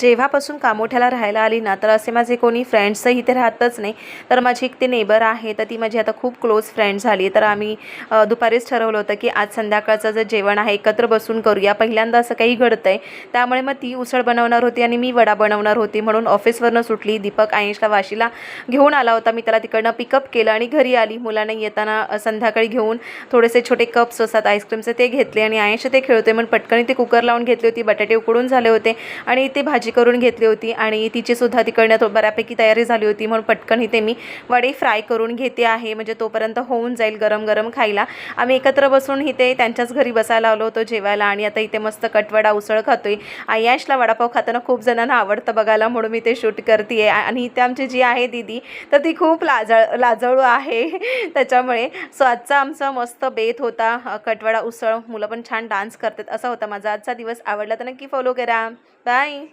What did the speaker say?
जेव्हापासून कामोठ्याला राहायला आली ना, तर असे माझे कोणी फ्रेंड्सही इथे राहतच नाही. तर माझी एक ते नेबर आहे, तर ती माझी आता खूप क्लोज फ्रेंड झाली. तर आम्ही दुपारीच ठरवलं होतं की आज संध्याकाळचं जे जेवण आहे एकत्र बसून करूया. पहिल्यांदा असं काही घडतंय, त्यामुळे मग ती उसळ बनवणार होती आणि मी वडा बनवणार होती. म्हणून ऑफिसवरनं सुटली. दीपक आयेशला वाशीला घेऊन आला होता. मी त्याला तिकडनं पिकअप केलं आणि घरी आली. मुलांना येताना संध्याकाळी घेऊन थोडेसे छोटे कप्स असतात आईस्क्रीमचे, ते घेतले आणि आयेश ते खेळतोय म्हणून पटकन ते कुकर लावून घेतली होती. बटाटे उकडून झाले होते आणि ते भाजी करून घेतली होती आणि तिची सुद्धा तिकडनं बऱ्यापैकी तयारी झाली होती. म्हणून पटकन इथे मी वडे फ्राय करून घेते आहे, म्हणजे तोपर्यंत होऊन जाईल गरम गरम खायला. आम्ही एकत्र बसून इथे त्यांच्याच घरी बसायला आलो होतो जेवायला आणि आता इथे मस्त कटवडा उसळ खातोय. आयशला वडापाव खाताना खूप जणांना आवडतं बघायला, म्हणून मी ते शूट करते. आणि इथे आमची जी आहे दीदी, तर ती खूप लाजळू आहे त्याच्यामुळे. सो आजचा आमचा मस्त बेत होता कटवडा उसळ. मुलं पण छान डान्स करतात. असा होता माझा आजचा दिवस. आवडला तर नक्की फॉलो करा. बाय.